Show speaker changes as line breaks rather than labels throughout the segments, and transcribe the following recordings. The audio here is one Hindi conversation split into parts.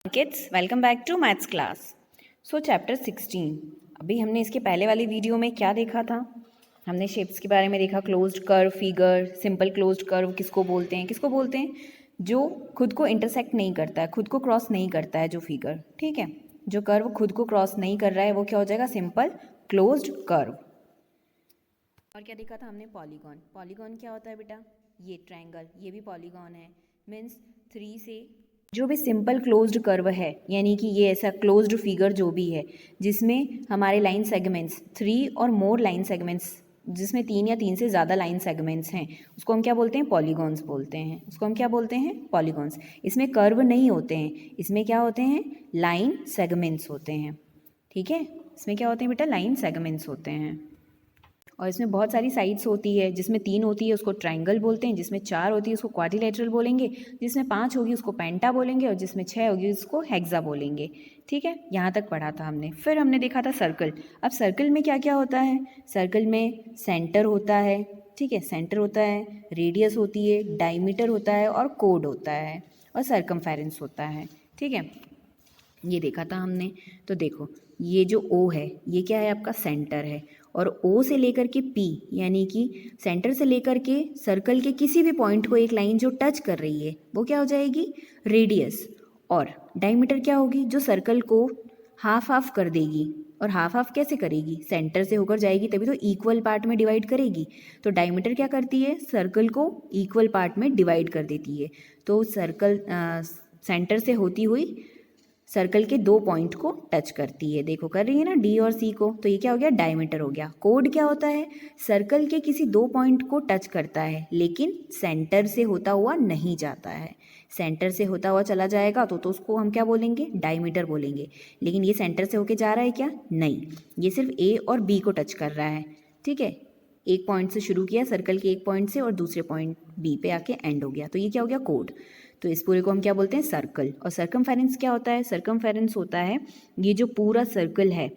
Kids welcome back to maths class. So chapter 16 अभी हमने इसके पहले वाली वीडियो में क्या देखा था? हमने शेप्स के बारे में देखा, closed curve, figure, simple closed curve किसको बोलते हैं? जो खुद को इंटरसेक्ट नहीं करता है, खुद को क्रॉस नहीं करता है जो फिगर, ठीक है, जो कर्व खुद को क्रॉस नहीं कर रहा है वो क्या हो जाएगा? Simple closed curve. और क्या देखा था हमने? पॉलीगॉन। पॉलीगॉन क्या होता है बेटा? ये ट्रायंगल, ये भी पॉलीगॉन है। मीन्स 3 से जो भी सिंपल क्लोज्ड कर्व है, यानी कि ये ऐसा क्लोज्ड फिगर जो भी है जिसमें हमारे लाइन सेगमेंट्स 3 और मोर लाइन सेगमेंट्स, जिसमें 3 या 3 से ज़्यादा लाइन सेगमेंट्स हैं, उसको हम क्या बोलते हैं? पॉलीगॉन्स बोलते हैं। उसको हम क्या बोलते हैं? पॉलीगॉन्स। इसमें कर्व नहीं होते हैं, इसमें क्या होते हैं? लाइन सेगमेंट्स होते हैं। ठीक है, इसमें क्या होते हैं बेटा? लाइन सेगमेंट्स होते हैं। और इसमें बहुत सारी साइड्स होती है, जिसमें 3 होती है उसको ट्रायंगल बोलते हैं, जिसमें 4 होती है उसको क्वाड्रिलेटरल बोलेंगे, जिसमें 5 होगी उसको पेंटा बोलेंगे, और जिसमें 6 होगी उसको हेक्सा बोलेंगे। ठीक है, यहाँ तक पढ़ा था हमने। फिर हमने देखा था सर्कल। अब सर्कल में क्या क्या होता है? सर्कल में सेंटर होता है, ठीक है, सेंटर होता है, रेडियस होती है, डायमीटर होता है, और कोड होता है, और सरकमफेरेंस होता है। ठीक है, ये देखा था हमने। तो देखो, ये जो ओ है ये क्या है? आपका सेंटर है। और ओ से लेकर के पी, यानी कि सेंटर से लेकर के सर्कल के किसी भी पॉइंट को एक लाइन जो टच कर रही है वो क्या हो जाएगी? रेडियस। और डायमीटर क्या होगी? जो सर्कल को हाफ हाफ कर देगी। और हाफ हाफ कैसे करेगी? सेंटर से होकर जाएगी तभी तो इक्वल पार्ट में डिवाइड करेगी। तो डायमीटर क्या करती है? सर्कल को इक्वल पार्ट में डिवाइड कर देती है। तो सर्कल सेंटर से होती हुई सर्कल के 2 पॉइंट को टच करती है। देखो कर रही है ना, डी और सी को। तो ये क्या हो गया? डायमीटर हो गया। कोड क्या होता है? सर्कल के किसी 2 पॉइंट को टच करता है लेकिन सेंटर से होता हुआ नहीं जाता है। सेंटर से होता हुआ चला जाएगा तो उसको हम क्या बोलेंगे? डायमीटर बोलेंगे। लेकिन ये सेंटर से होके जा रहा है क्या? नहीं, ये सिर्फ ए और बी को टच कर रहा है। ठीक है, एक पॉइंट से शुरू किया सर्कल के एक पॉइंट से और दूसरे पॉइंट बी पे आके एंड हो गया। तो ये क्या हो गया? कोड। तो इस पूरे को हम क्या बोलते हैं? सर्कल। और सरकमफेरेंस क्या होता है? सरकमफेरेंस होता है ये जो पूरा सर्कल है,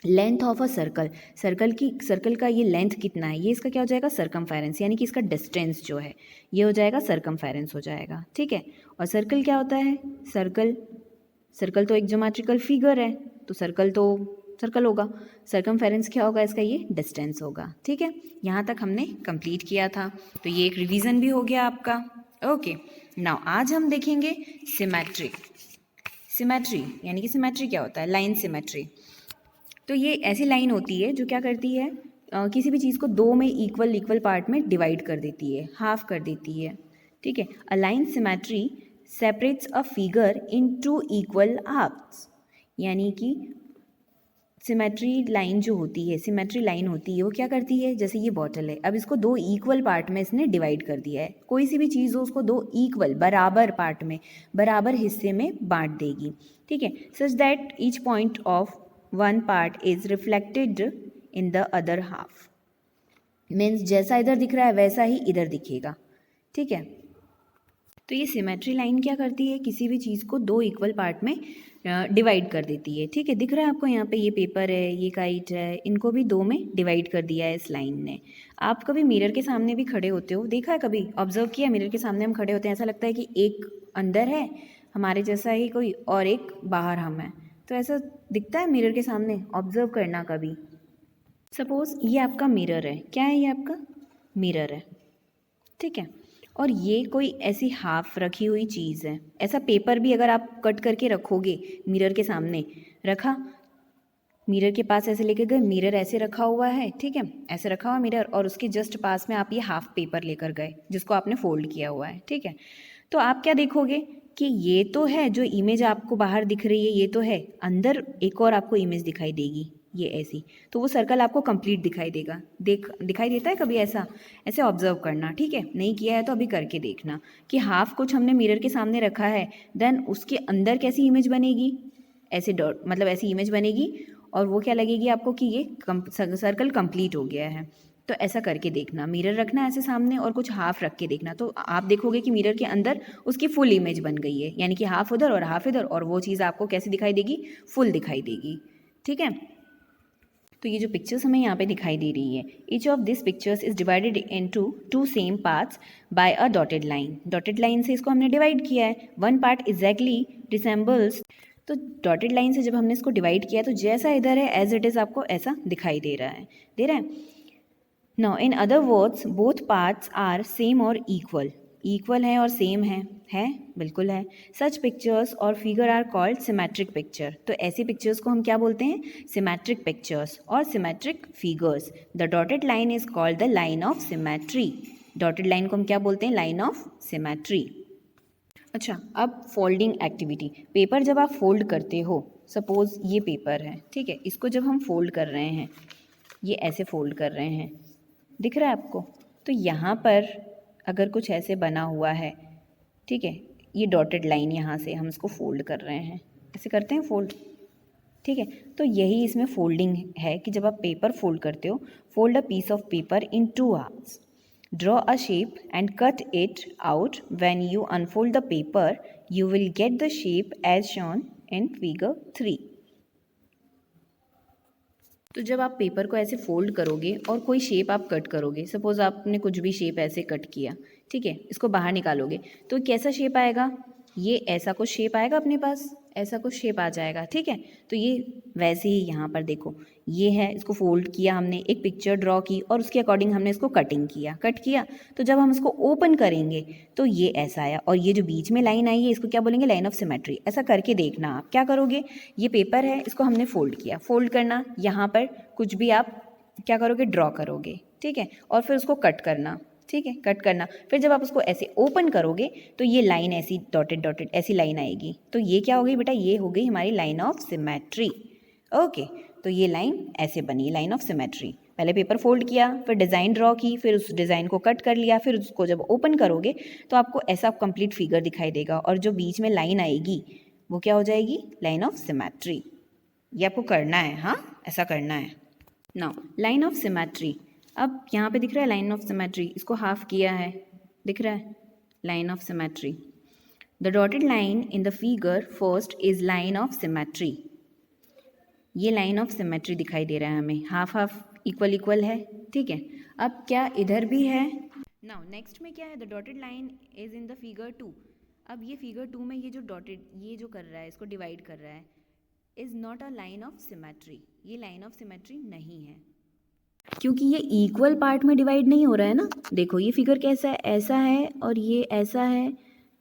length of a circle, circle का ये लेंथ कितना है, ये इसका क्या हो जाएगा? सरकमफेरेंस, यानी कि इसका डिस्टेंस जो है ये हो जाएगा सरकमफेरेंस हो जाएगा। ठीक है, और सर्कल क्या होता है? सर्कल तो एक ज्योमेट्रिकल फिगर है, तो सर्कल होगा। सरकमफेरेंस क्या होगा इसका? ये डिस्टेंस होगा। ठीक है, यहाँ तक हमने कंप्लीट किया था। तो ये एक रिवीजन भी हो गया आपका। ओके, नाउ आज हम देखेंगे सिमेट्री। सिमेट्री यानी कि सिमेट्री क्या होता है? Line symmetry. तो ये ऐसी लाइन होती है जो क्या करती है? किसी भी चीज़ को 2 में इक्वल पार्ट में डिवाइड कर देती है, हाफ कर देती है। ठीक है, a line symmetry separates a figure in 2 equal halves, यानी कि सिमेट्री लाइन जो होती है, सिमेट्री लाइन होती है वो क्या करती है? जैसे ये बॉटल है, अब इसको 2 इक्वल पार्ट में इसने डिवाइड कर दिया है। कोई सी भी चीज़ हो उसको 2 इक्वल बराबर पार्ट में, बराबर हिस्से में बांट देगी। ठीक है, such that each point of one part is reflected in the other half. Means जैसा इधर दिख रहा है वैसा ही इधर दिखेगा। ठीक है, तो ये सिमेट्री लाइन क्या करती है? किसी भी चीज़ को 2 इक्वल पार्ट में डिवाइड कर देती है। ठीक है, दिख रहा है आपको यहाँ पे ये पेपर है, ये काइट है, इनको भी 2 में डिवाइड कर दिया है इस लाइन ने। आप कभी मिरर के सामने भी खड़े होते हो, देखा है कभी? ऑब्जर्व किया, मिरर के सामने हम खड़े होते हैं, ऐसा लगता है कि एक अंदर है हमारे जैसा ही कोई और एक बाहर हम हैं। तो ऐसा दिखता है मिरर के सामने, ऑब्जर्व करना कभी। सपोज ये आपका मिरर है, क्या है ये आपका? मिरर है। ठीक है, और ये कोई ऐसी हाफ रखी हुई चीज़ है। ऐसा पेपर भी अगर आप कट करके रखोगे मिरर के सामने, रखा मिरर के पास ऐसे लेकर गए, मिरर ऐसे रखा हुआ है, ठीक है, ऐसे रखा हुआ मिरर, और उसके जस्ट पास में आप ये हाफ पेपर लेकर गए जिसको आपने फोल्ड किया हुआ है। ठीक है, तो आप क्या देखोगे कि ये तो है, जो इमेज आपको बाहर दिख रही है ये तो है, अंदर एक और आपको इमेज दिखाई देगी ये ऐसी, तो वो सर्कल आपको कंप्लीट दिखाई देगा। दिखाई देता है कभी ऐसा? ऐसे ऑब्जर्व करना। ठीक है, नहीं किया है तो अभी करके देखना कि हाफ कुछ हमने मिरर के सामने रखा है, देन उसके अंदर कैसी इमेज बनेगी? ऐसे डॉट, मतलब ऐसी इमेज बनेगी, और वो क्या लगेगी आपको कि ये सर्कल कंप्लीट हो गया है। तो ऐसा करके देखना, मिरर रखना ऐसे सामने और कुछ हाफ रख के देखना, तो आप देखोगे कि मिरर के अंदर उसकी फुल इमेज बन गई है, यानी कि हाफ उधर और हाफ इधर, और वो चीज़ आपको कैसे दिखाई देगी? फुल दिखाई देगी। ठीक है, तो ये जो पिक्चर्स हमें यहाँ पे दिखाई दे रही है, each of this pictures is divided into two same parts bye a dotted line. Dotted line से इसको हमने डिवाइड किया है। वन पार्ट एग्जैक्टली रिसेंबल्स, तो डॉटेड लाइन से जब हमने इसको डिवाइड किया तो जैसा इधर है एज इट इज़ आपको ऐसा दिखाई दे रहा है। Now in other words both parts are same और इक्वल। इक्वल है और सेम है बिल्कुल है। सच पिक्चर्स और figure are called symmetric picture. तो ऐसी पिक्चर्स को हम क्या बोलते हैं? सिमेट्रिक पिक्चर्स और symmetric figures. The dotted line is called the line of symmetry. Dotted line को हम क्या बोलते हैं? Line of symmetry. अच्छा, अब फोल्डिंग एक्टिविटी। पेपर जब आप फोल्ड करते हो, सपोज ये पेपर है, ठीक है, इसको जब हम फोल्ड कर रहे हैं, ये ऐसे फोल्ड कर रहे हैं, दिख रहा है आपको? तो यहाँ पर अगर कुछ ऐसे बना हुआ है, ठीक है, ये डॉटेड लाइन यहाँ से हम इसको फोल्ड कर रहे हैं, ऐसे करते हैं फोल्ड, ठीक है। तो यही इसमें फोल्डिंग है कि जब आप पेपर फोल्ड करते हो, fold a piece of paper in two halves, draw a shape and cut it out. When you unfold the paper you will get the shape as shown in figure 3। तो जब आप पेपर को ऐसे फोल्ड करोगे और कोई शेप आप कट करोगे, सपोज आपने कुछ भी शेप ऐसे कट किया, ठीक है, इसको बाहर निकालोगे तो कैसा शेप आएगा? ये ऐसा कुछ शेप आएगा अपने पास, ऐसा कुछ शेप आ जाएगा, ठीक है। तो ये वैसे ही यहाँ पर देखो, ये है, इसको फोल्ड किया हमने, एक पिक्चर ड्रॉ की और उसके अकॉर्डिंग हमने इसको कट किया। तो जब हम इसको ओपन करेंगे तो ये ऐसा आया, और ये जो बीच में लाइन आई है इसको क्या बोलेंगे? Line of symmetry. ऐसा करके देखना आप क्या करोगे। ये पेपर है, इसको हमने फोल्ड किया, फोल्ड करना, यहाँ पर कुछ भी आप क्या करोगे? ड्रॉ करोगे, ठीक है, और फिर उसको कट करना, ठीक है, कट करना। फिर जब आप उसको ऐसे ओपन करोगे तो ये लाइन ऐसी डॉटेड ऐसी लाइन आएगी। तो ये क्या हो गई बेटा? ये हो गई हमारी लाइन ऑफ सिमेट्री। ओके, तो ये लाइन ऐसे बनी, लाइन ऑफ सिमेट्री। पहले पेपर फोल्ड किया, फिर डिज़ाइन ड्रॉ की, फिर उस डिज़ाइन को कट कर लिया, फिर उसको जब ओपन करोगे तो आपको ऐसा कंप्लीट फिगर दिखाई देगा, और जो बीच में लाइन आएगी वो क्या हो जाएगी? Line of symmetry. ये आपको करना है, हाँ, ऐसा करना है। नाउ लाइन ऑफ सिमेट्री, अब यहाँ पे दिख रहा है लाइन ऑफ सिमेट्री, इसको हाफ किया है, दिख रहा है line of symmetry. The dotted line in the figure first is line of symmetry. ये लाइन ऑफ सिमेट्री दिखाई दे रहा है हमें, हाफ हाफ इक्वल इक्वल है, ठीक है। अब क्या इधर भी है? नाउ नेक्स्ट में क्या है? The dotted line is in the figure 2। अब ये फिगर 2 में ये जो डॉटेड, ये जो कर रहा है, इसको डिवाइड कर रहा है, is not a line of symmetry. ये लाइन ऑफ सिमेट्री नहीं है, क्योंकि ये इक्वल पार्ट में डिवाइड नहीं हो रहा है ना। देखो ये फिगर कैसा है, ऐसा है और ये ऐसा है,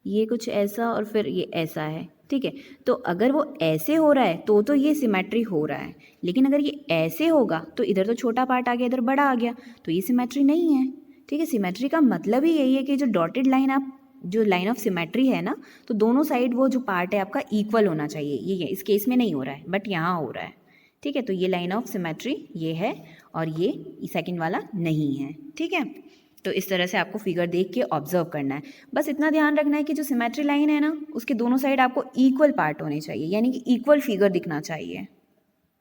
ये कुछ ऐसा और फिर ये ऐसा है, ठीक है। तो अगर वो ऐसे हो रहा है तो ये सिमेट्री हो रहा है, लेकिन अगर ये ऐसे होगा तो इधर तो छोटा पार्ट आ गया, इधर बड़ा आ गया, तो ये सिमेट्री नहीं है, ठीक है। सिमेट्री का मतलब ही यही है कि जो डॉटेड लाइन, आप जो लाइन ऑफ सिमेट्री है ना, तो दोनों साइड वो जो पार्ट है आपका इक्वल होना चाहिए। ये इस केस में नहीं हो रहा है, बट यहाँ हो रहा है, ठीक है। तो ये लाइन ऑफ सिमेट्री ये है और ये सेकंड वाला नहीं है, ठीक है। तो इस तरह से आपको फिगर देख के ऑब्जर्व करना है। बस इतना ध्यान रखना है कि जो सिमेट्री लाइन है ना, उसके दोनों साइड आपको इक्वल पार्ट होने चाहिए, यानी कि इक्वल फिगर दिखना चाहिए।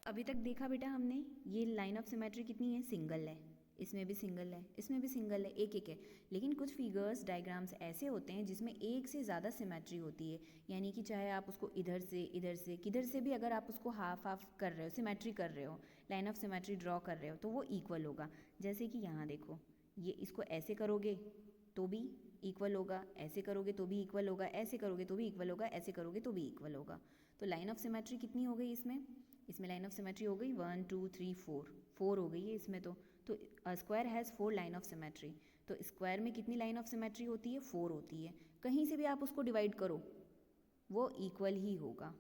अभी तक देखा बेटा हमने, ये लाइन ऑफ सिमेट्री कितनी है? सिंगल है, इसमें भी सिंगल है, इसमें भी सिंगल है, एक एक है। लेकिन कुछ फिगर्स डायग्राम्स ऐसे होते हैं जिसमें एक से ज़्यादा सिमेट्री होती है, यानी कि चाहे आप उसको इधर से किधर से भी अगर आप उसको हाफ हाफ कर रहे हो, सिमेट्री कर रहे हो, लाइन ऑफ सिमेट्री ड्रॉ कर रहे हो, तो वो इक्वल होगा। जैसे कि यहाँ देखो, ये इसको ऐसे करोगे तो भी इक्वल होगा, ऐसे करोगे तो भी इक्वल होगा, ऐसे करोगे तो भी इक्वल होगा, ऐसे करोगे तो भी इक्वल होगा। तो लाइन ऑफ सिमेट्री कितनी हो गई इसमें लाइन ऑफ सिमेट्री हो गई 1 2 3 4 हो गई है इसमें। तो square has 4 line of symmetry. तो स्क्वायर में कितनी लाइन ऑफ सिमेट्री होती है? 4 होती है। कहीं से भी आप उसको डिवाइड करो वो इक्वल ही होगा,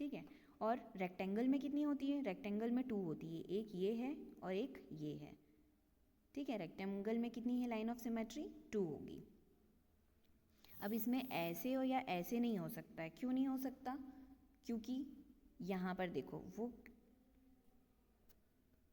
ठीक है। और रेक्टेंगल में कितनी होती है? रेक्टेंगल में 2 होती है, एक ये है और एक ये है, ठीक है। रेक्टेंगल में कितनी है लाइन ऑफ सिमेट्री? 2 होगी। अब इसमें ऐसे हो या ऐसे नहीं हो सकता है। क्यों नहीं हो सकता? क्योंकि यहाँ पर देखो, वो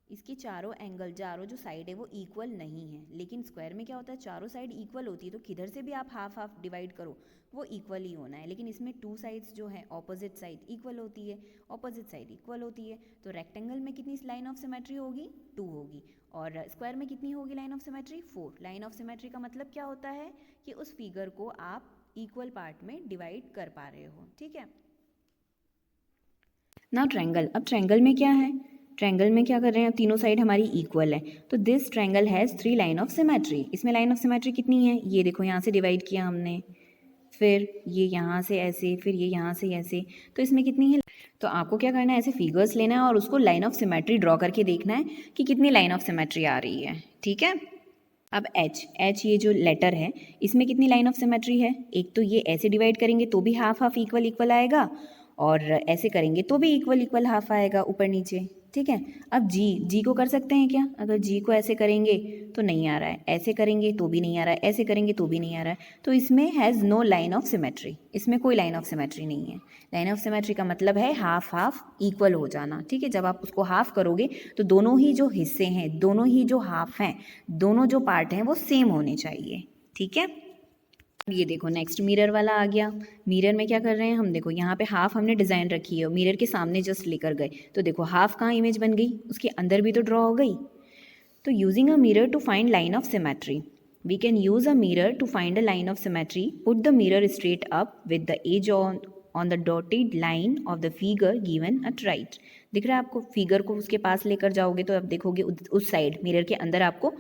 इसके चारों एंगल, चारों जो साइड है वो इक्वल नहीं है। लेकिन स्क्वायर में क्या होता है? चारों साइड इक्वल होती है, तो किधर से भी आप हाफ हाफ डिवाइड करो वो इक्वल ही होना है। लेकिन इसमें 2 साइड्स जो है ऑपोजिट साइड इक्वल होती है, ऑपोजिट साइड इक्वल होती है। तो रेक्टेंगल में कितनी लाइन ऑफ सिमेट्री होगी? 2 होगी। और स्क्वायर में कितनी होगी line of symmetry? 4। Line of symmetry का मतलब क्या होता है कि उस फिगर को आप इक्वल पार्ट में डिवाइड कर पा रहे हो, ठीक है। Now triangle. अब ट्रायंगल में क्या है? ट्रायंगल में क्या कर रहे हैं, तीनों साइड हमारी इक्वल है, तो this triangle has 3 line of symmetry. इसमें लाइन ऑफ सिमेट्री कितनी है, ये देखो यहाँ से डिवाइड किया हमने, फिर ये यहाँ से ऐसे, फिर ये यहाँ से ऐसे, तो इसमें कितनी है। तो आपको क्या करना है, ऐसे फिगर्स लेना है और उसको लाइन ऑफ सिमेट्री ड्रॉ करके देखना है कि कितनी लाइन ऑफ सिमेट्री आ रही है, ठीक है। अब एच ये जो लेटर है इसमें कितनी लाइन ऑफ सिमेट्री है, एक तो ये ऐसे डिवाइड करेंगे तो भी हाफ हाफ इक्वल इक्वल आएगा, और ऐसे करेंगे तो भी इक्वल इक्वल हाफ आएगा ऊपर नीचे, ठीक है। अब जी को कर सकते हैं क्या, अगर जी को ऐसे करेंगे तो नहीं आ रहा है, ऐसे करेंगे तो भी नहीं आ रहा है, ऐसे करेंगे तो भी नहीं आ रहा है, तो इसमें has no line of symmetry, इसमें कोई लाइन ऑफ सिमेट्री नहीं है। लाइन ऑफ सिमेट्री का मतलब है हाफ हाफ इक्वल हो जाना, ठीक है। जब आप उसको हाफ करोगे तो दोनों ही जो हिस्से हैं, दोनों ही जो हाफ हैं, दोनों जो पार्ट हैं वो सेम होने चाहिए, ठीक है। ये देखो नेक्स्ट मिरर वाला आ गया। मिरर में क्या कर रहे हैं हम, देखो यहाँ पे हाफ हमने डिज़ाइन रखी है, मिरर के सामने जस्ट लेकर गए, तो देखो हाफ कहाँ इमेज बन गई, उसके अंदर भी तो ड्रॉ हो गई। तो using a mirror to find line of symmetry, we can use a mirror to find a line of symmetry. Put the mirror straight up with the edge on the dotted line of the figure given at right. दिख रहा है आपको, फिगर को उसके पास लेकर जाओगे तो आप देखोगे उस साइड मिरर के अंदर आपको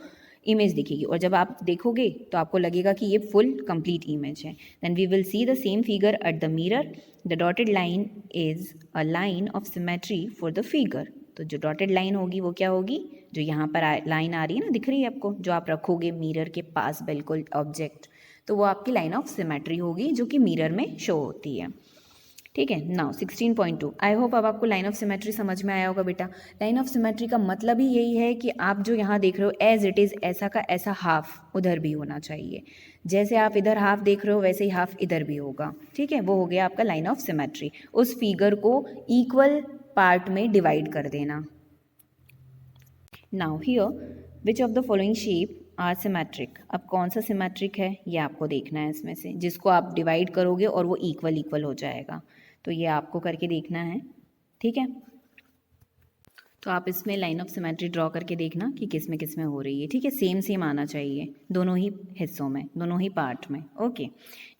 इमेज दिखेगी, और जब आप देखोगे तो आपको लगेगा कि ये फुल कंप्लीट इमेज है। Then we will see the same figure at the mirror, the dotted line is a line of symmetry for the figure. तो जो डॉटेड लाइन होगी वो क्या होगी, जो यहाँ पर लाइन आ रही है ना, दिख रही है आपको, जो आप रखोगे मिरर के पास बिल्कुल ऑब्जेक्ट, तो वो आपकी लाइन ऑफ सिमेट्री होगी जो कि मिरर में शो होती है, ठीक है। नाउ 16.2, आई होप अब आपको लाइन ऑफ सिमेट्री समझ में आया होगा बेटा। लाइन ऑफ सिमेट्री का मतलब ही यही है कि आप जो यहाँ देख रहे हो एज इट इज़ ऐसा का ऐसा हाफ उधर भी होना चाहिए, जैसे आप इधर हाफ देख रहे हो वैसे ही हाफ इधर भी होगा, ठीक है। वो हो गया आपका लाइन ऑफ सिमेट्री, उस फिगर को इक्वल पार्ट में डिवाइड कर देना। Now here which of the following shape are symmetric, अब कौन सा सिमेट्रिक है ये आपको देखना है, इसमें से जिसको आप डिवाइड करोगे और वो इक्वल इक्वल हो जाएगा, तो ये आपको करके देखना है, ठीक है। तो आप इसमें लाइन ऑफ सिमेट्री ड्रॉ करके देखना कि किस में हो रही है, ठीक है। सेम सेम आना चाहिए दोनों ही हिस्सों में, दोनों ही पार्ट में, okay.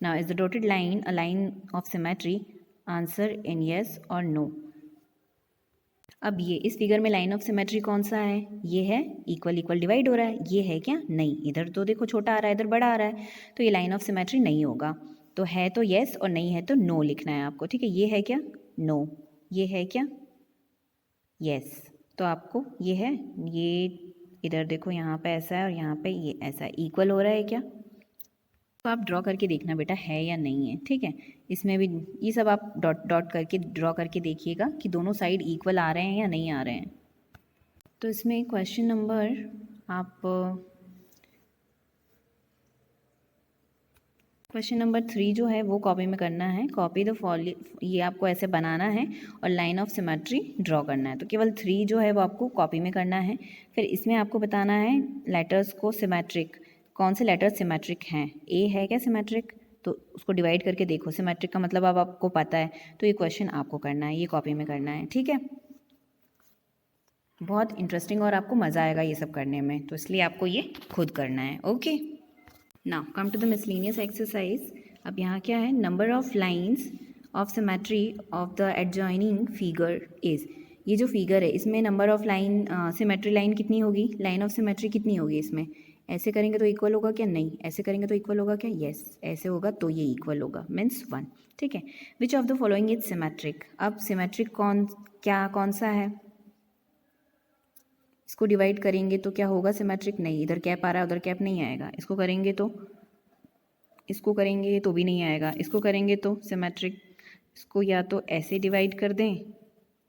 Now is the dotted line a line of symmetry, answer in yes और नो। अब ये इस फिगर में लाइन ऑफ सिमेट्री कौन सा है, ये है, इक्वल इक्वल डिवाइड हो रहा है, ये है क्या, नहीं, इधर तो देखो छोटा आ रहा है इधर बड़ा आ रहा है, तो ये लाइन ऑफ सिमेट्री नहीं होगा। तो है तो येस और नहीं है तो नो लिखना है आपको, ठीक है। ये है क्या, नो, ये है क्या, येस, तो आपको ये है, ये इधर देखो यहाँ पे ऐसा है और यहाँ पे ये ऐसा, इक्वल हो रहा है क्या, तो आप ड्रॉ करके देखना बेटा है या नहीं है, ठीक है। इसमें भी ये सब आप डॉट डॉट करके ड्रॉ करके देखिएगा कि दोनों साइड इक्वल आ रहे हैं या नहीं आ रहे हैं। तो इसमें क्वेश्चन नंबर आप क्वेश्चन नंबर 3 जो है वो कॉपी में करना है, कॉपी द फॉलोइंग, ये आपको ऐसे बनाना है और लाइन ऑफ सिमेट्री ड्रॉ करना है। तो केवल 3 जो है वो आपको कॉपी में करना है। फिर इसमें आपको बताना है लेटर्स को सिमेट्रिक, कौन से लेटर सिमेट्रिक हैं। ए है क्या सिमेट्रिक, तो उसको डिवाइड करके देखो, सिमेट्रिक का मतलब अब आपको पता है, तो ये क्वेश्चन आपको करना है, ये कॉपी में करना है, ठीक है। बहुत इंटरेस्टिंग और आपको मज़ा आएगा ये सब करने में, तो इसलिए आपको ये खुद करना है, okay. Now come to the miscellaneous exercise. अब यहाँ क्या है, number of lines of symmetry of the adjoining figure is, ये जो फिगर है इसमें number of line symmetry line कितनी होगी, लाइन ऑफ सिमेट्री कितनी होगी इसमें, ऐसे करेंगे तो इक्वल होगा क्या, नहीं, ऐसे करेंगे तो इक्वल होगा क्या, यस, ऐसे होगा तो ये इक्वल होगा, मीन्स 1, ठीक है। विच of the following is symmetric, अब सिमेट्रिक कौन सा है, इसको डिवाइड करेंगे तो क्या होगा सिमेट्रिक, नहीं, इधर कैप आ रहा है उधर कैप नहीं आएगा, इसको करेंगे तो भी नहीं आएगा, इसको करेंगे तो सिमेट्रिक, इसको या तो ऐसे डिवाइड कर दें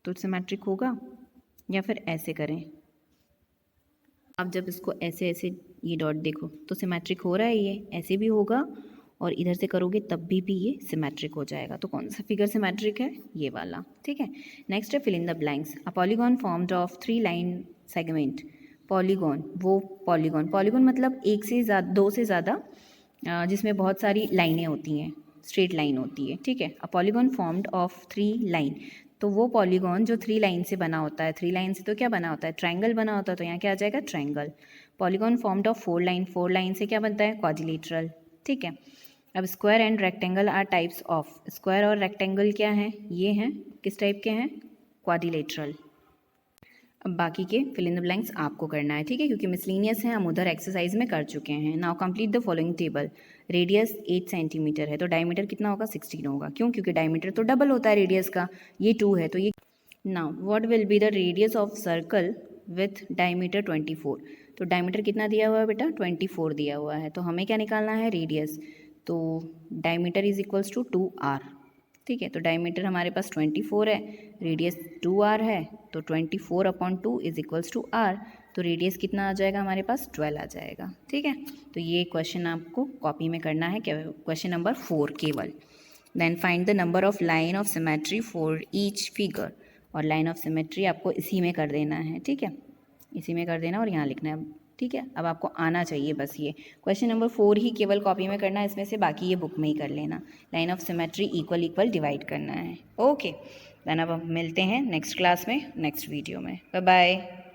तो सिमेट्रिक होगा या फिर ऐसे करें। आप जब इसको ऐसे ऐसे ये डॉट देखो तो सिमेट्रिक हो रहा है, ये ऐसे भी होगा और इधर से करोगे तब भी ये सिमेट्रिक हो जाएगा। तो कौन सा फिगर सिमेट्रिक है, ये वाला, ठीक है। नेक्स्ट है fill in the blanks. A polygon formed of 3 line segment, polygon, वो पॉलीगॉन मतलब एक से ज़्यादा, 2 से ज़्यादा, जिसमें बहुत सारी लाइनें होती हैं, स्ट्रेट लाइन होती है, ठीक है। अ पॉलीगॉन फॉर्म्ड ऑफ 3 लाइन, तो वो पॉलीगॉन जो 3 लाइन से बना होता है, 3 लाइन से तो क्या बना होता है, ट्रायंगल बना होता है, तो यहाँ क्या आ जाएगा, triangle. Polygon formed of 4 line, 4 line से क्या बनता है, क्वाड्रिलेटरल, ठीक है। अब square and rectangle are types of, square और रेक्टेंगल क्या हैं, ये हैं, किस टाइप के हैं, क्वाड्रिलेटरल। अब बाकी के फिल इन द ब्लैंक्स आपको करना है, ठीक है, क्योंकि मिसलिनियस है, हम उधर एक्सरसाइज में कर चुके हैं। Now complete the following table. Radius 8 centimetre है तो डायमीटर कितना होगा, 16 होगा। क्यों? क्योंकि डायमीटर तो डबल होता है रेडियस का, ये 2 है तो ये। Now what will be the radius of circle with diameter 24। तो डायमीटर कितना दिया हुआ है बेटा, 24 दिया हुआ है, तो हमें क्या निकालना है, रेडियस। तो diameter is equals to 2r, ठीक है। तो डायमीटर हमारे पास 24 है, रेडियस 2r है, तो 24/2 इज इक्वल्स टू r। तो रेडियस कितना आ जाएगा हमारे पास, 12 आ जाएगा, ठीक है। तो ये क्वेश्चन आपको कॉपी में करना है, क्वेश्चन नंबर 4 केवल। Then find the number of line of symmetry for each figure. और लाइन ऑफ सिमेट्री आपको इसी में कर देना है, ठीक है, इसी में कर देना और यहाँ लिखना है, ठीक है। अब आपको आना चाहिए बस ये क्वेश्चन नंबर 4 ही केवल कॉपी में करना है, इसमें से बाकी ये बुक में ही कर लेना। Line of symmetry equal equal divide करना है, ओके। देन अब हम मिलते हैं नेक्स्ट क्लास में, नेक्स्ट वीडियो में। Bye bye.